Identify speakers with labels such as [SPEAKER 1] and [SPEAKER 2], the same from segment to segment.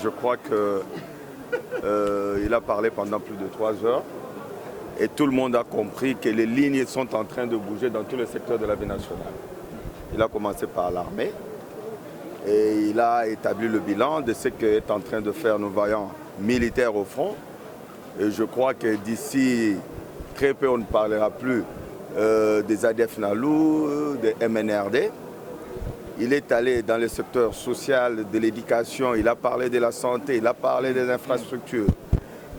[SPEAKER 1] Je crois qu'il a parlé pendant plus de 3 heures et tout le monde a compris que les lignes sont en train de bouger dans tous les secteurs de la vie nationale. Il a commencé par l'armée et il a établi le bilan de ce qu'est en train de faire nos vaillants militaires au front. Et je crois que d'ici très peu, on ne parlera plus des ADF Nalou, des MNRD. Il est allé dans le secteur social, de l'éducation, il a parlé de la santé, il a parlé des infrastructures.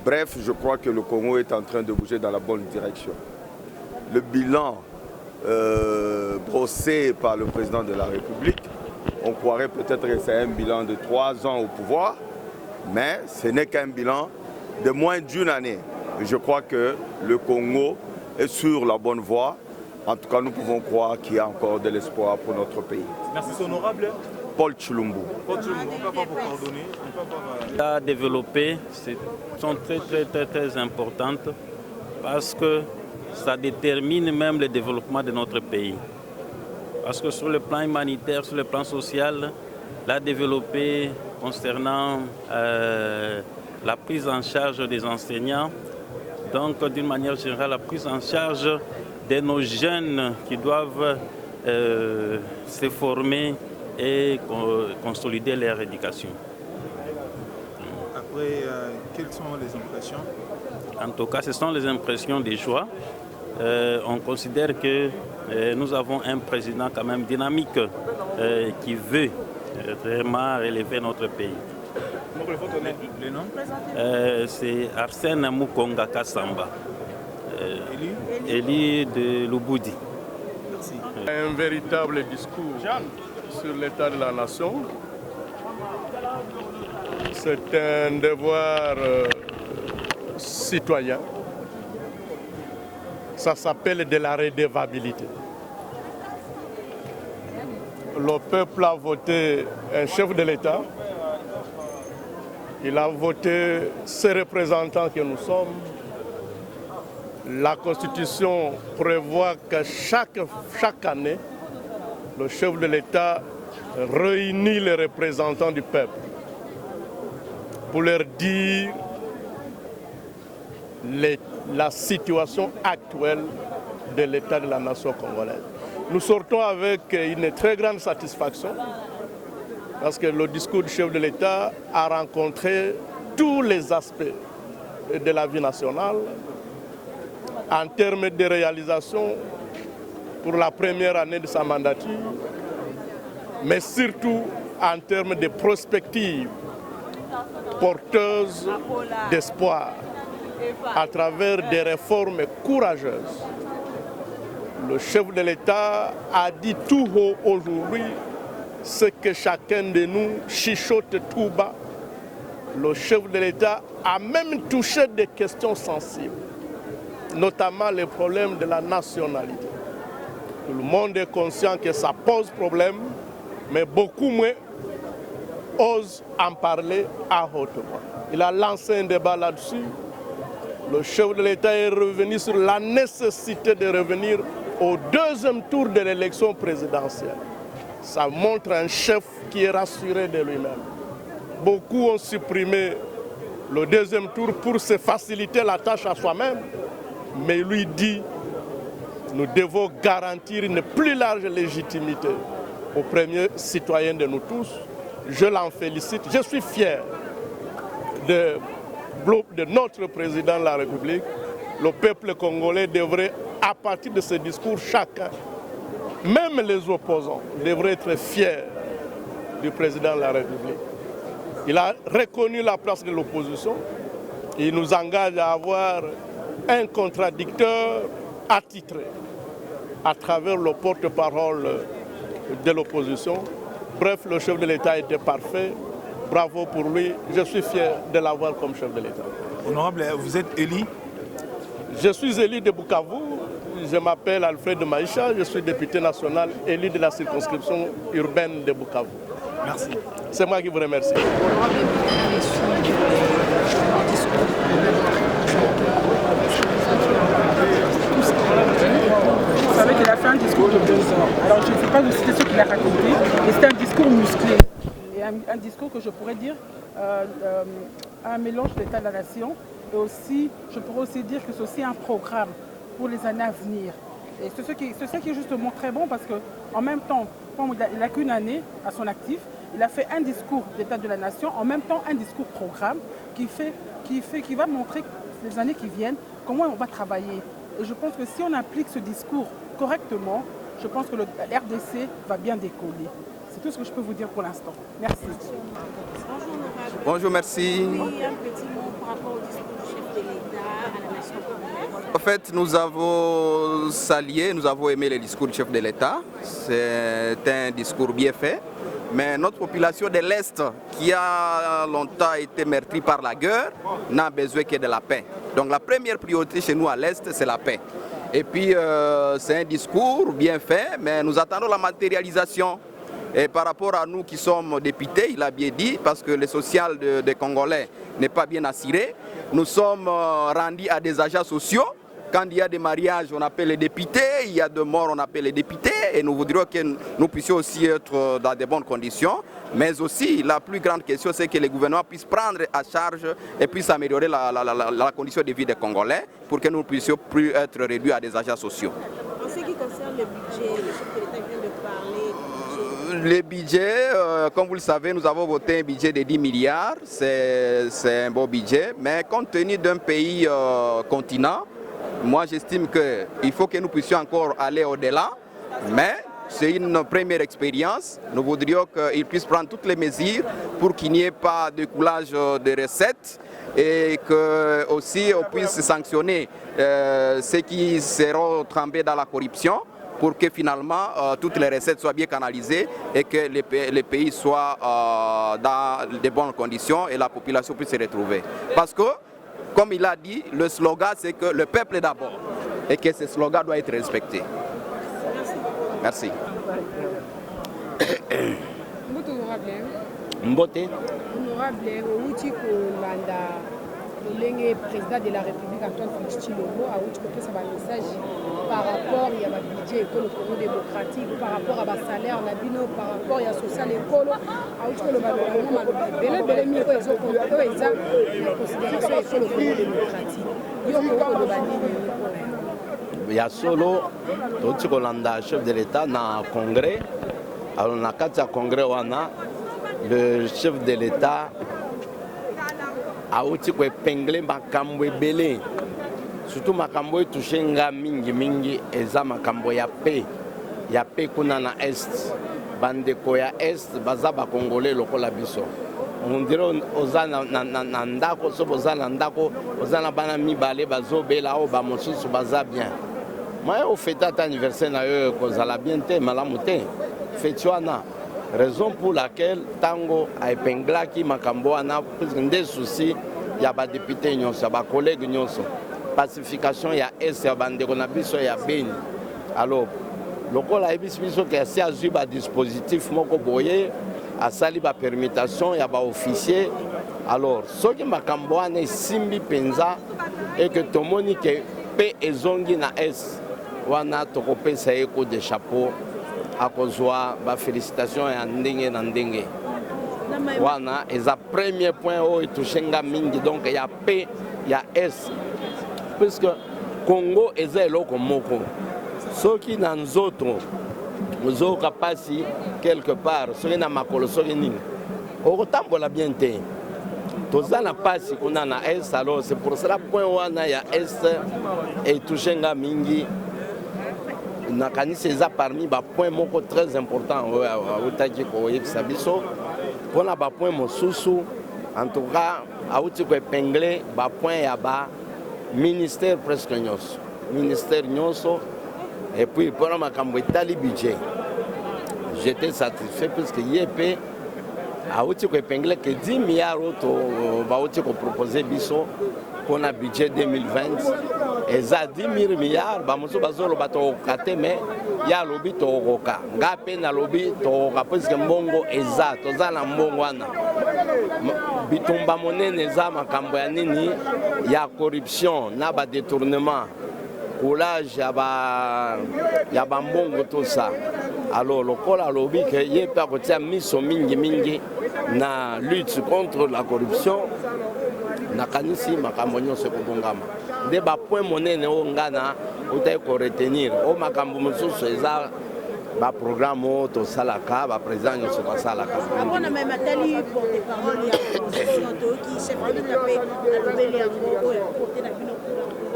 [SPEAKER 1] Bref, je crois que le Congo est en train de bouger dans la bonne direction. Le bilan brossé par le président de la République, on croirait peut-être que c'est un bilan de 3 ans au pouvoir, mais ce n'est qu'un bilan de moins d'1 année. Je crois que le Congo est sur la bonne voie. En tout cas, nous pouvons croire qu'il y a encore de l'espoir pour notre pays.
[SPEAKER 2] Merci, honorable.
[SPEAKER 1] Paul Tshilumbu.
[SPEAKER 2] Paul Tshilumbu, on peut pas vous coordonner.
[SPEAKER 3] À développer sont très importantes parce que ça détermine même le développement de notre pays. Parce que sur le plan humanitaire, sur le plan social, la développer concernant la prise en charge des enseignants, donc d'une manière générale la prise en charge de nos jeunes qui doivent se former et consolider leur éducation.
[SPEAKER 2] Après, quelles sont les impressions?
[SPEAKER 3] En tout cas, ce sont les impressions des choix. On considère que nous avons un président quand même dynamique qui veut vraiment relever notre pays.
[SPEAKER 2] Le nom?
[SPEAKER 3] C'est Arsène Mukonga Kassamba, élu de Lubudi.
[SPEAKER 2] Merci.
[SPEAKER 4] Un véritable discours sur l'état de la nation. C'est un devoir citoyen. Ça s'appelle de la redevabilité. Le peuple a voté un chef de l'État. Il a voté ses représentants que nous sommes. La Constitution prévoit que chaque année, le chef de l'État réunit les représentants du peuple pour leur dire la situation actuelle de l'état de la nation congolaise. Nous sortons avec une très grande satisfaction parce que le discours du chef de l'État a rencontré tous les aspects de la vie nationale en termes de réalisation pour la première année de sa mandature, mais surtout en termes de prospectives porteuses d'espoir à travers des réformes courageuses. Le chef de l'État a dit tout haut aujourd'hui ce que chacun de nous chuchote tout bas. Le chef de l'État a même touché des questions sensibles, notamment les problèmes de la nationalité. Tout le monde est conscient que ça pose problème, mais beaucoup moins osent en parler à haute voix. Il a lancé un débat là-dessus. Le chef de l'État est revenu sur la nécessité de revenir au deuxième tour de l'élection présidentielle. Ça montre un chef qui est rassuré de lui-même. Beaucoup ont supprimé le deuxième tour pour se faciliter la tâche à soi-même, mais lui dit nous devons garantir une plus large légitimité aux premiers citoyens de nous tous. Je l'en félicite. Je suis fier de notre président de la République. Le peuple congolais devrait, à partir de ce discours, chacun, même les opposants, devraient être fiers du président de la République. Il a reconnu la place de l'opposition. Il nous engage à avoir un contradicteur attitré à travers le porte-parole de l'opposition. Bref, le chef de l'État était parfait. Bravo pour lui. Je suis fier de l'avoir comme chef de l'État.
[SPEAKER 2] Honorable, vous êtes élu?
[SPEAKER 4] Je suis élu de Bukavu. Je m'appelle Alfred Maïcha. Je suis député national élu de la circonscription urbaine de Bukavu.
[SPEAKER 2] Merci.
[SPEAKER 4] C'est moi qui vous remercie.
[SPEAKER 5] Vous savez qu'il a fait un discours de 2 heures. Alors je ne sais pas vous citer ce qu'il a raconté, mais c'était un discours musclé. Et un discours que je pourrais dire un mélange de l'État de la nation. Et aussi, je pourrais aussi dire que c'est aussi un programme pour les années à venir. Et c'est ce qui est justement très bon parce qu'en même temps, il n'a qu'une année à son actif, il a fait un discours d'État de la nation, en même temps un discours programme qui va montrer les années qui viennent comment on va travailler. Et je pense que si on applique ce discours correctement, je pense que le RDC va bien décoller. C'est tout ce que je peux vous dire pour l'instant. Merci.
[SPEAKER 6] Bonjour, merci.
[SPEAKER 7] Oui, un petit mot par rapport au discours du chef de l'État à la nation congolaise.
[SPEAKER 6] En fait, nous avons salué, nous avons aimé le discours du chef de l'État. C'est un discours bien fait. Mais notre population de l'Est, qui a longtemps été meurtrie par la guerre, n'a besoin que de la paix. Donc la première priorité chez nous à l'Est, c'est la paix. Et puis, c'est un discours bien fait, mais nous attendons la matérialisation. Et par rapport à nous qui sommes députés, il a bien dit, parce que le social des Congolais n'est pas bien assuré, nous sommes rendus à des agents sociaux. Quand il y a des mariages, on appelle les députés, il y a des morts, on appelle les députés, et nous voudrions que nous puissions aussi être dans de bonnes conditions. Mais aussi, la plus grande question, c'est que les gouvernements puissent prendre à charge et puissent améliorer la condition de vie des Congolais pour que nous ne puissions plus être réduits à des agents sociaux.
[SPEAKER 7] En ce qui concerne le budget, le chef de l'État vient de parler.
[SPEAKER 6] Le budget, comme vous le savez, nous avons voté un budget de 10 milliards, c'est un beau budget, mais compte tenu d'un pays continent, moi j'estime qu'il faut que nous puissions encore aller au-delà, mais c'est une première expérience. Nous voudrions qu'ils puissent prendre toutes les mesures pour qu'il n'y ait pas de coulage de recettes et que aussi on puisse sanctionner ceux qui seront trempés dans la corruption, pour que finalement toutes les recettes soient bien canalisées et que les pays soient dans de bonnes conditions et la population puisse se retrouver. Parce que, comme il a dit, le slogan c'est que le peuple est d'abord et que ce slogan doit être respecté. Merci.
[SPEAKER 8] Mbote.
[SPEAKER 9] Honorable, outi kolanda le président de la République Antoine Félix Tshilombo a outi kopesa ba message par rapport ya ba budget école Congo démocratique, par rapport à ba salaire na bino, par rapport ya social école a outi koloba bele miko ezo konto eza na considération école Congo démocratique. Yo koloba nini?
[SPEAKER 8] Ya solo outi kolanda chef de l'État na congrès. Alors na kati ya congrès wana le chef de l'État a outi ko épingler makambo ebele, surtout makambo etouche nga mingi eza makambo ya paix kuna na est. Bandeko ya est baza bakongole lokola biso, on dirait oza na ndako, so boza na ndako oza na bana mibale bazobela o bamosusu baza bien. Moi au fête anniversaire na yo kozala bien te malamu te feti wana. Raison pour laquelle Tango a épinglé makambo wana des soucis ya ba député nyonso, ya ba collègue nyonso. Pacification ya est ya bandeko na biso ya Beni. Alors lokola ebisi biso ke si azui ba dispositif moko boye asali ba permutation ya ba officier. Alors soki makambo wana esimbi penza et que tomoni ke pe ezongi na est wana tokopesa ye coup de chapeau akozwa ba félicitations ya ndenge na ndenge wana eza premier point oyo etouchenga mingi, donc ya paix ya est puisque Congo eza eloko moko soki na nzoto ozoyoka pasi quelque part soki na makolo soki nini okotambola bien te, toza na pasi kuna na est. Alors c'est pour cela point wana ya est etouchenga mingi. Nakanisi eza parmi ba point moko très important otaki koyebisa biso mpona ba point mosusu. En tout cas auti ko épingler ba point ya ba ministère presque nyonso, ministère nyonso. Et puis mpona makambo etali budget j'étais satisfait parce que ye pe auti ko épinglé que 10 milliards auti ko proposer biso pour le budget 2020 et ça 10 000 milliards bamusu bazolo bato kate mais ya lobi to roka ngape na lobi to parce que mbongo eza toza na mbongo wana bitumba monene za makambo ya nini ya corruption na ba détournement courage ya ba mbongo tout ça. Alors lokola lobi que ye pa kotia miso mingi na lutte contre la corruption na kanisi makambo nyonso kobongama nde ba point monene o ngana otai ko retenir o makambo mosusu eza ba programme to salaka ba président nyonso ba salaka
[SPEAKER 7] on a même atali porte-parole ya opposition to ki chef de l'État alobeli yango oyo porte na bino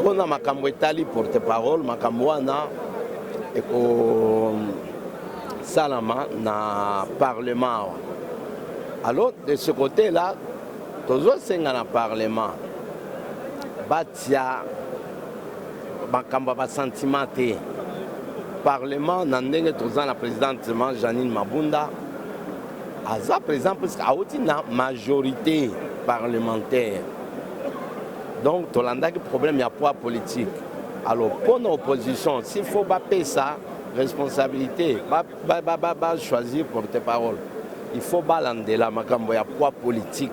[SPEAKER 8] pona makambo etali porte-parole makambo wana eko salama na parlement. Alors de ce côté-là, toujours senga na parlement, batia bakamba ba sentiment te. Parlement na ndenge toza na présidente Janine Mabunda, aza président parce qu'auti na majorité parlementaire. Donc tolanda ki problème ya poids politique. Alors pour l'opposition, s'il faut baper ça responsabilité, choisir porte-parole. Il faut balander la makambo ya poids politique.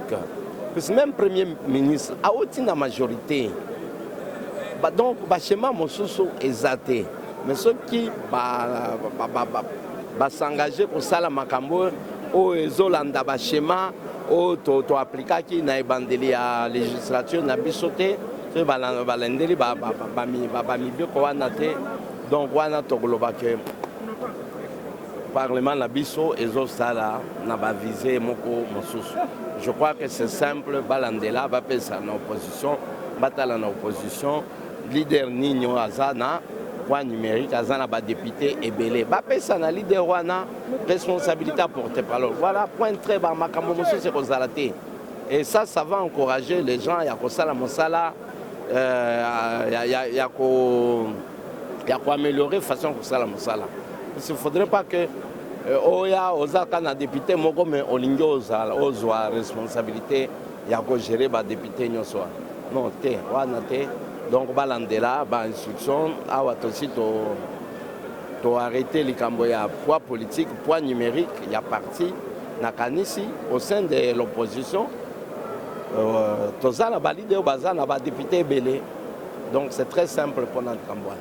[SPEAKER 8] Parce que même Premier ministre a aussi la majorité. Donc, le schéma est exaté. Mais ceux qui s'engagent pour ça, la makambo, ils ont un schéma, ils ont appliqué la législature, ils ont sauté, ils ont balandé, donc, wana tokoloba ke parlement na biso ezosala na ba visé moko mosusu. Je crois que c'est simple balandela ba pesa na opposition, batala na opposition, leader ninyo azana point numérique azana ba député ebele. Ba pesa na leader wana responsabilité à porter parole. Voilà point très bas makambo mosusu c'est kozalate. Et ça va encourager les gens ya kosala mosala il y a quoi améliorer façon que ça la mosala. Il ne faudrait pas que oya ozaka na député moko mais olingioza ozwa responsabilité ya ko gérer ba député nyonso. Non te wana te donc balandela ba instruction awa aussi to arrêter likambo ya poids politique, poids numérique, il y a parti na kanisi au sein de l'opposition tozala ba leader bazana ba député belé. Donc c'est très simple pour notre campagne.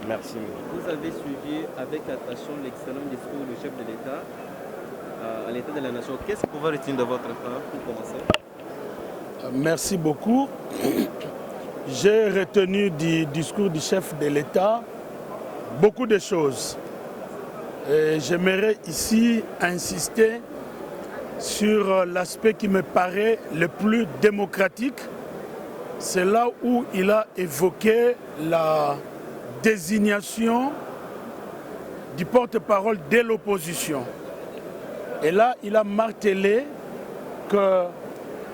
[SPEAKER 8] Merci.
[SPEAKER 10] Vous avez suivi avec attention l'excellent discours du chef de l'État à l'État de la Nation. Qu'est-ce que vous pouvez retenir de votre part pour commencer?
[SPEAKER 2] Merci beaucoup. J'ai retenu du discours du chef de l'État beaucoup de choses. J'aimerais ici insister sur l'aspect qui me paraît le plus démocratique. C'est là où il a évoqué la désignation du porte-parole de l'opposition. Et là, il a martelé que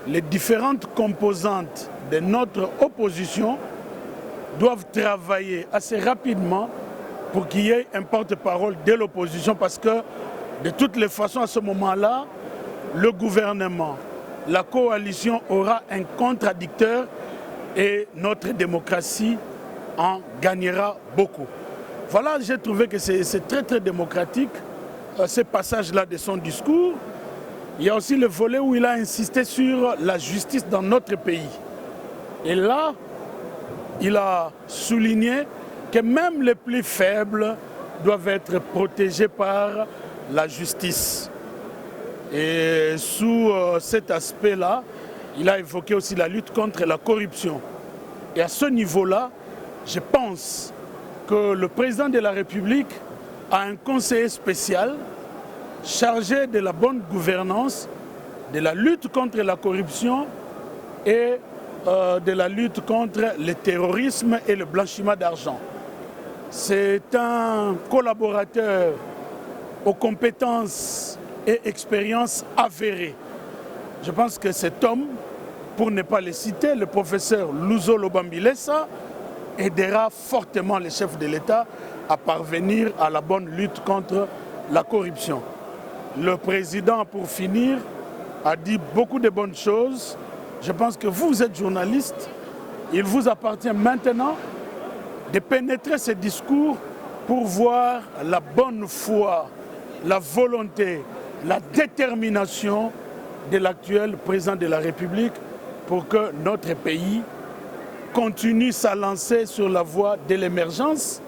[SPEAKER 2] les différentes composantes de notre opposition doivent travailler assez rapidement pour qu'il y ait un porte-parole de l'opposition parce que de toutes les façons, à ce moment-là, le gouvernement, la coalition aura un contradicteur et notre démocratie en gagnera beaucoup. Voilà, j'ai trouvé que c'est très très démocratique, ce passage-là de son discours. Il y a aussi le volet où il a insisté sur la justice dans notre pays. Et là, il a souligné que même les plus faibles doivent être protégés par la justice. Et sous cet aspect-là, il a évoqué aussi la lutte contre la corruption. Et à ce niveau-là, je pense que le président de la République a un conseiller spécial chargé de la bonne gouvernance, de la lutte contre la corruption et de la lutte contre le terrorisme et le blanchiment d'argent. C'est un collaborateur aux compétences et expériences avérées. Je pense que cet homme, pour ne pas le citer, le professeur Luzo Lobambilesa, aidera fortement les chefs de l'État à parvenir à la bonne lutte contre la corruption. le président, pour finir, a dit beaucoup de bonnes choses. Je pense que vous êtes journaliste. Il vous appartient maintenant de pénétrer ce discours pour voir la bonne foi, la volonté, la détermination de l'actuel président de la République pour que notre pays continue sa lancée sur la voie de l'émergence,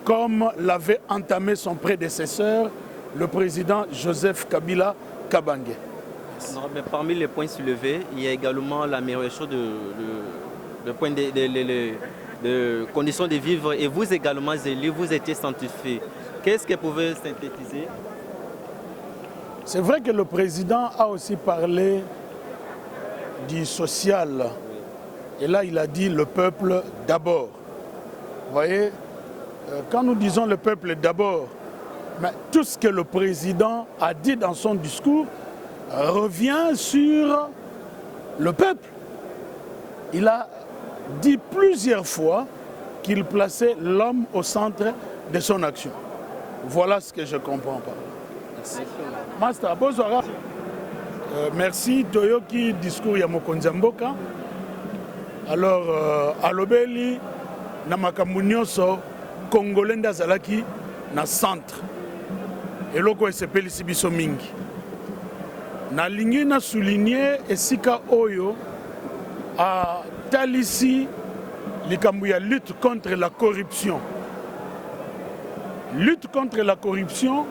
[SPEAKER 2] comme l'avait entamé son prédécesseur, le président Joseph Kabila Kabange.
[SPEAKER 10] Parmi les points soulevés, il y a également l'amélioration de points de conditions de vivre. Et vous également, Zélie, vous étiez scientifique. Qu'est-ce que vous pouvez synthétiser?
[SPEAKER 2] C'est vrai que le président a aussi parlé du social. Et là, il a dit le peuple d'abord. Vous voyez, quand nous disons le peuple d'abord, mais tout ce que le président a dit dans son discours revient sur le peuple. Il a dit plusieurs fois qu'il plaçait l'homme au centre de son action. Voilà ce que je comprends par là. Merci. Master, bonsoir. Merci. Toyoki, discours ya mokonzi mboka. Alors, alobeli na makambo nyonso congolais ndazalaki na centre. Eloko esepelisi biso mingi. Nalingi na souligner esika oyo a talisi likambo ya lutte contre la corruption. Lutte contre la corruption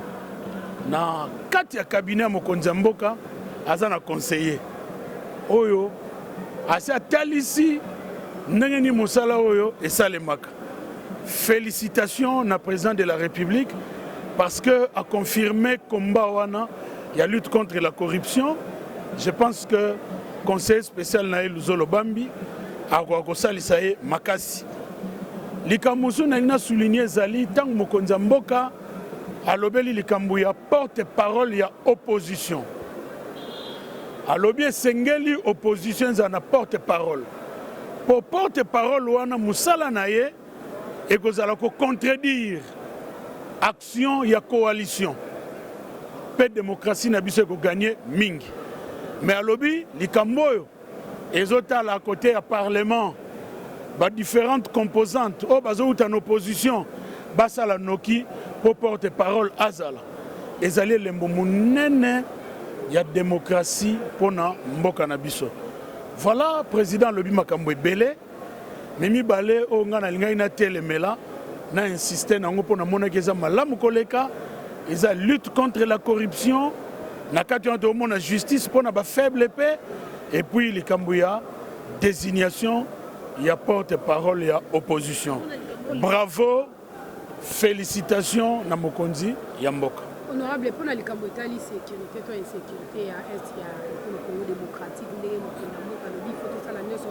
[SPEAKER 2] na kati ya cabinet mokonzi mboka aza na conseiller oyo asa talisi ndenge ni mosala oyo esalemaka. Félicitations na président de la République parce que a confirmé combat wana ya lutte contre la corruption. Je pense que conseiller spécial na Luzolo Bambi a kosalisa ye makasi. Likambo na ina souligner zali tango mokonzi mboka alobeli likambo ya porte-parole ya opposition. Alobi esengeli opposition za na porte-parole. Pour porte-parole wana musala na ye ekozala ko contredire action ya coalition. Pe démocratie na biso ko gagner mingi. Mais alobi likambo yo ezotala à côté ya parlement ba différentes composantes o bazo en opposition basala noki pour porte-parole azala. Ezali lembo munene ya démocratie pona mboka na biso. Voilà président lobi makambo ebele mimi balé o ngana lingai na telemela na insister nango pona mona keza malamu koleka eza lutte contre la corruption na kati on mona justice pona ba faible paix et puis likambo ya désignation ya porte-parole ya opposition. Bravo, félicitations na mokonzi ya mboka.
[SPEAKER 9] Honorable, pour la sécurité, toi insécurité à est le Congo démocratique, ndenge mokenda mboka lobi faut tout ça la nyonso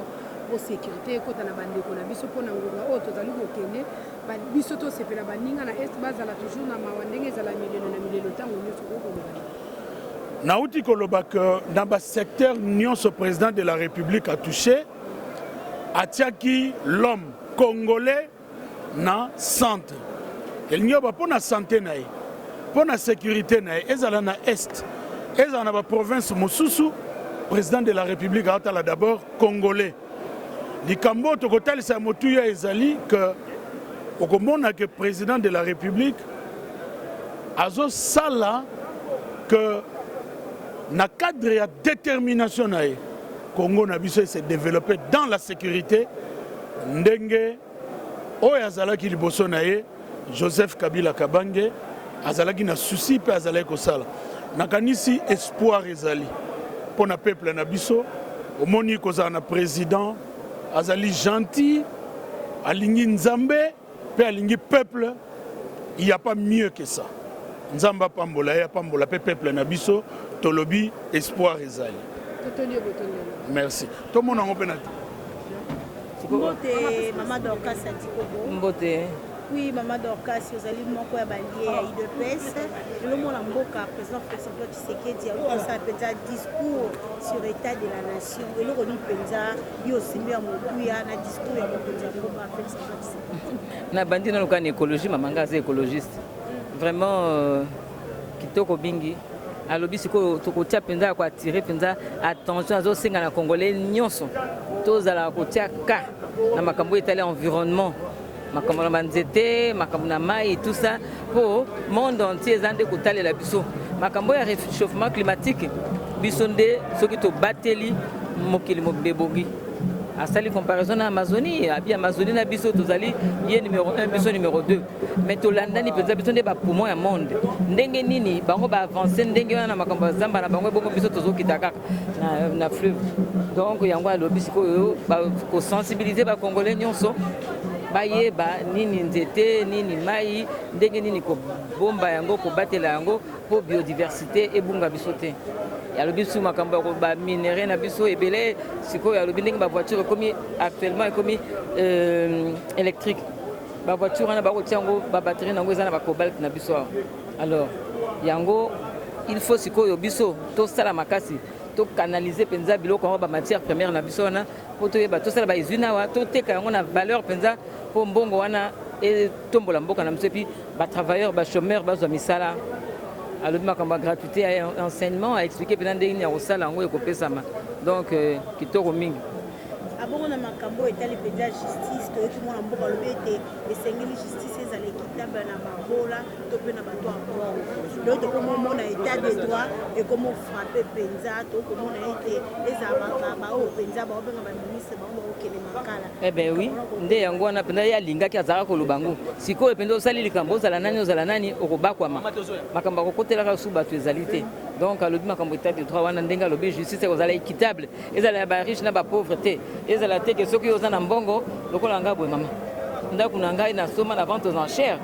[SPEAKER 9] pour sécurité ko tana bande ko na biso pona ngoma o to zali kokende ba biso to sepela baninga na est bazala toujours na mawandenge zala milelo tango nyonso ko ko
[SPEAKER 2] nauti koloba que dans ba secteur nyonso président de la République a touché atiaki l'homme congolais na centre. El nyoba pona santé nae. Pour la sécurité, ezala na est, ezala na ba province mosusu, président de la République atala d'abord congolais. Likambo tokotali sa motuya ezali que okomona que président de la République azo sala que na cadre ya détermination nae Congo na biso s'est développé dans la sécurité ndenge oyo azalaki liboso nae Joseph Kabila Kabange azalaki na souci pe azalaki kosala nakanisi espoir ezali pona peuple na biso omoni kozala na président azali gentil alingi nzambe pe alingi peuple. Il n'y a pas mieux que ça. Nzamba pambola ya pambola pe peuple na biso tolobi espoir ezali. Merci. Tout le monde en open.
[SPEAKER 7] Mbote Maman Dorcas Sadikobo.
[SPEAKER 11] Mbote.
[SPEAKER 7] Oui, Maman Dorcas, vous allez moko ya balié ya IDPS. Le mot la mboka président Félix Tshisekedi a eu un discours sur l'état de la nation. Et le roni penza yo simbi ya mobuya na discours ya mokonzi ya mboka Félix Tshisekedi.
[SPEAKER 11] Na bandi na écologie mamanga c'est écologiste. Vraiment kitoko bingi alobi sikoyo tokotia mpenza ko attirer mpenza attention azosenga na congolais nyonso tozala kotia ka na makambo etali environnement makambo na banzete makambo na mai tout ça pour monde entier ezande kotalela biso makambo ya réchauffement climatique biso nde soki tobateli mokili mobebogi asali comparaison na Amazonie abi Amazonie na biso tozali ye numéro 1 biso numéro 2 mais tolandani penza biso nde ba poumon ya monde ndenge nini bango ba avancer ndenge wana makambo zamba na bango bongo biso tozokita kaka na fleuve donc yango alobi sikoyo ba ko sensibiliser ba congolais nyonso bayeba nini nzete nini mai ndenge nini ko bomba yango ko batela yango pour biodiversité ebunga biso te yalobi su makambo ko ba minéraux na biso ebele siko yalobi ndenge ba voiture komi actuellement komi électrique ba voiture na ba ko tiango ba batterie nango ezana ba cobalt na biso alors yango il faut siko yo biso to sala makasi to canaliser penza biloko ba matière première na biso na po to yeba to sala ba izuna wa to teka yango na valeur penza po mbongo wana et tombola mboka na msepi ba travailleurs ba chômeurs ba zo misala alobi makambo ya gratuité ya enseignement a expliqué pendant ndenge ya kosala yango ekopesama donc kitoko mingi
[SPEAKER 7] abongo na makambo etali mpenza justice toyoki mwana mboka alobi ete esengeli justice ezala équitable na babola to mpe na bato ya bongo donc tokomomona état de droit ekomofrappe mpenza tokomona ete ezalaka baoyo mpenza baobenga baministre bango bakokende makala
[SPEAKER 11] eh ben oui nde yango wana mpenza ye alingaki azalaka koloba ngo sikoyo mpenza osali likambo ozala nani okobakwama makambo akokotelaka su bato ezali te donc alobi makambo état de droit wana ndenge alobi justice ekozala équitable ezala ya bariche na bapauvre te ezala te ke soki oza na mbongo lokola nga boye mama ndako na ngai nasoma na vente aux enchères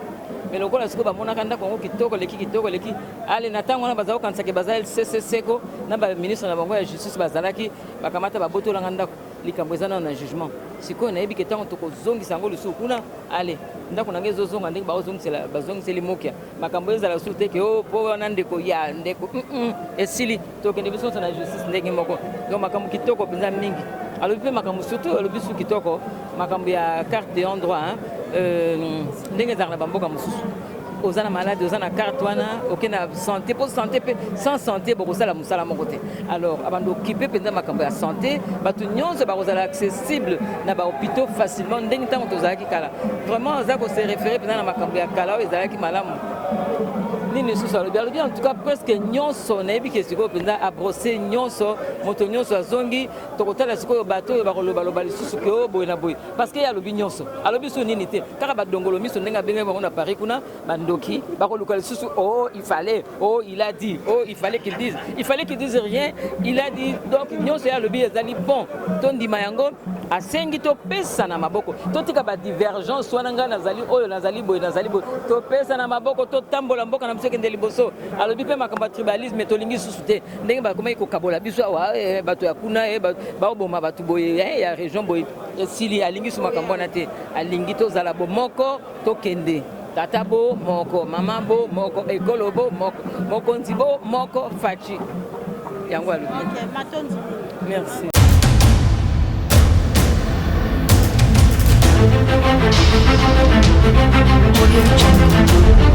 [SPEAKER 11] mais lokola sikoyo bamonaka ndako yango kitoko leki ale na ntango wana bazala kokanisaki baza lcc na baministre na bango ya justice bazalaki bakamata babotolanga ndako likambo eza nano na jugement sikoyo nayebi ke ntango tokozongisa yango lisusu kuna ale ndako na ngai ezozonga ndenge bazongiseli mokia makambo ezala lisusu te ke po wana ndeko ya ndeko esili tokende biso na justice ndenge moko donc makambo kitoko mpenza mingi alobi mpe makambo surtout alobi su kitoko makambo ya carte de endroit ndenge ezalaka na bamboka mosusu oza na malade oza na carte wana oke na santé po santé mpe sans santé bokosala mosala moko te alors abanda okipe mpenza makambo ya santé bato nyonso bakozala accessible na bahôpitaux facilement ndenge ntango tozalaki kala vraiment aza kose référé mpenza na makambo ya kala oyo ezalaki malamu nini lisusu alobi en tout cas presque nyonso nayebi ke sikoyo mpenza abrose nyonso moto nyonso azongi tokotala sikoyo bato oyo bakolobaloba lisusu ke o boye na boye parce que ye alobi nyonso alobi so nini te kaka badongolo miso ndenge abengaki bango na Paris kuna bandoki bakoluka lisusu il fallait il a dit il fallait qu'il dise rien il a dit donc nyonso ye alobi ezali bon tondima yango asengi topesa na maboko totika badivergence wana ngai nazali oyo nazali boye topesa na maboko totambola mboka na kende liboso alobi mpe makambo ya tribalisme tolingi susu te ndenge bakomaki kokabola biso awa bato ya kuna baoboma bato boye ya région boye esili alingi su makambo wana te alingi tozala bo moko tokende tata bo moko mama bo moko ekolo bo moko mokonzi bo moko faci yango alobi merci.
[SPEAKER 12] Audio Jungle.